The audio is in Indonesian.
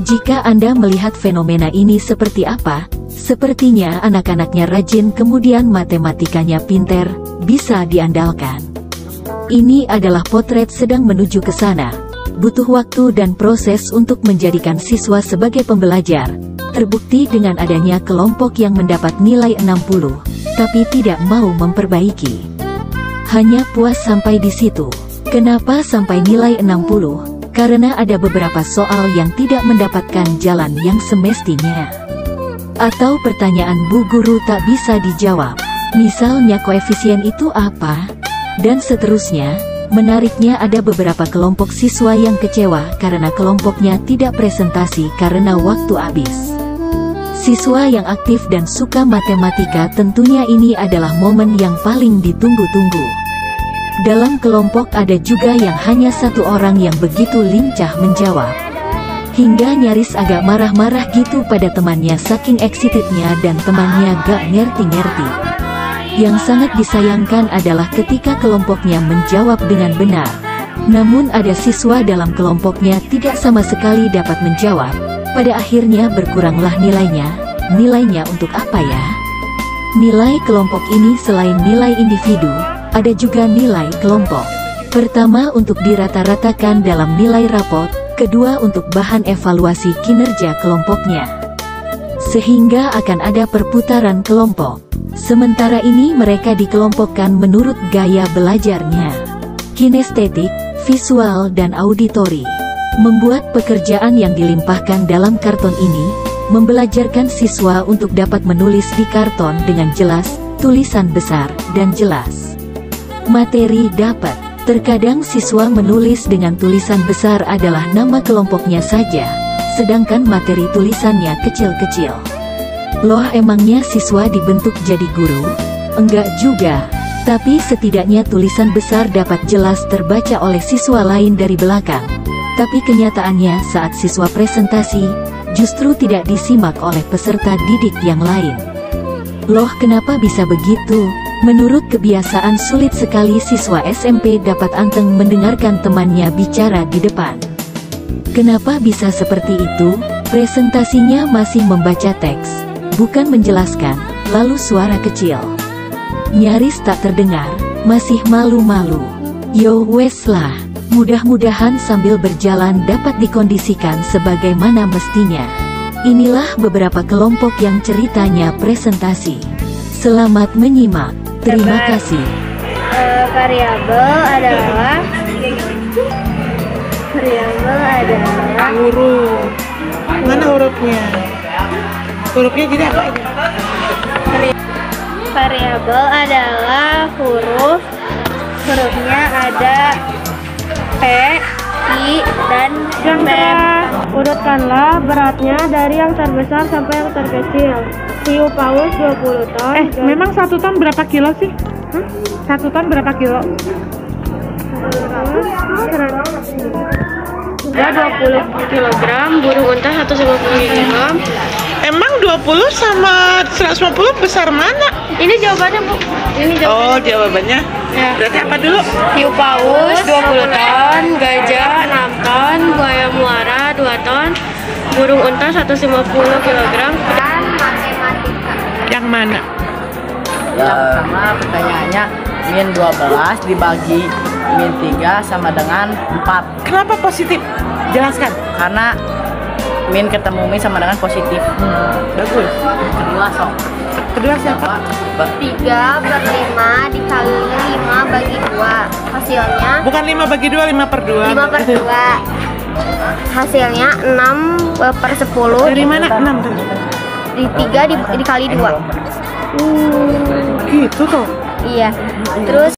Jika Anda melihat fenomena ini seperti apa, sepertinya anak-anaknya rajin kemudian matematikanya pinter, bisa diandalkan. Ini adalah potret sedang menuju ke sana. Butuh waktu dan proses untuk menjadikan siswa sebagai pembelajar. Terbukti dengan adanya kelompok yang mendapat nilai 60, tapi tidak mau memperbaiki. Hanya puas sampai di situ. Kenapa sampai nilai 60? Karena ada beberapa soal yang tidak mendapatkan jalan yang semestinya. Atau pertanyaan Bu Guru tak bisa dijawab. Misalnya koefisien itu apa? Dan seterusnya. Menariknya ada beberapa kelompok siswa yang kecewa karena kelompoknya tidak presentasi karena waktu habis. Siswa yang aktif dan suka matematika tentunya ini adalah momen yang paling ditunggu-tunggu. Dalam kelompok ada juga yang hanya satu orang yang begitu lincah menjawab. Hingga nyaris agak marah-marah gitu pada temannya saking excitednya dan temannya gak ngerti-ngerti. Yang sangat disayangkan adalah ketika kelompoknya menjawab dengan benar. Namun ada siswa dalam kelompoknya tidak sama sekali dapat menjawab. Pada akhirnya berkuranglah nilainya. Nilainya untuk apa ya? Nilai kelompok ini selain nilai individu, ada juga nilai kelompok. Pertama untuk dirata-ratakan dalam nilai rapot, kedua untuk bahan evaluasi kinerja kelompoknya. Sehingga akan ada perputaran kelompok. Sementara ini mereka dikelompokkan menurut gaya belajarnya. Kinestetik, visual dan auditori. Membuat pekerjaan yang dilimpahkan dalam karton ini, membelajarkan siswa untuk dapat menulis di karton dengan jelas, tulisan besar, dan jelas. Materi dapat. Terkadang siswa menulis dengan tulisan besar adalah nama kelompoknya saja, sedangkan materi tulisannya kecil-kecil. Loh, emangnya siswa dibentuk jadi guru? Enggak juga. Tapi setidaknya tulisan besar dapat jelas terbaca oleh siswa lain dari belakang. Tapi kenyataannya saat siswa presentasi, justru tidak disimak oleh peserta didik yang lain. Loh, kenapa bisa begitu? Menurut kebiasaan sulit sekali siswa SMP dapat anteng mendengarkan temannya bicara di depan. Kenapa bisa seperti itu? Presentasinya masih membaca teks, bukan menjelaskan, lalu suara kecil. Nyaris tak terdengar, masih malu-malu. Yo wes lah, mudah-mudahan sambil berjalan dapat dikondisikan sebagaimana mestinya. Inilah beberapa kelompok yang ceritanya presentasi. Selamat menyimak. Terima kasih. Variabel adalah huruf. Mana hurufnya? Hurufnya jadi apa aja? Variabel adalah huruf. Hurufnya ada P, I, dan M. Urutkanlah beratnya dari yang terbesar sampai yang terkecil. Hiu paus 20 ton. Memang 1 ton berapa kilo sih? 1 ton berapa kilo? Ada 20 kg, burung unta 150 kg. Emang 20 sama 150 besar mana? Ini jawabannya, Bu. Ini jawabannya. Oh, jawabannya. Ya. Berarti apa dulu? Hiu paus 20 ton, gajah 6 ton, buaya muara 2 ton, burung unta 150 kg. Yang mana? Yang pertama pertanyaannya min 12 dibagi min 3 sama dengan 4. Kenapa positif? Jelaskan. Karena min ketemu min sama dengan positif. Bagus. Kedua sok. Kedua siapa? 3 per 5 dikali 5 bagi 2. Hasilnya Bukan 5 bagi 2, 5 per 2. 5 per 2. Hasilnya 6 per 10. Dari mana? 6 tuh. Di 3 dikali 2. Gitu tuh. Iya. Terus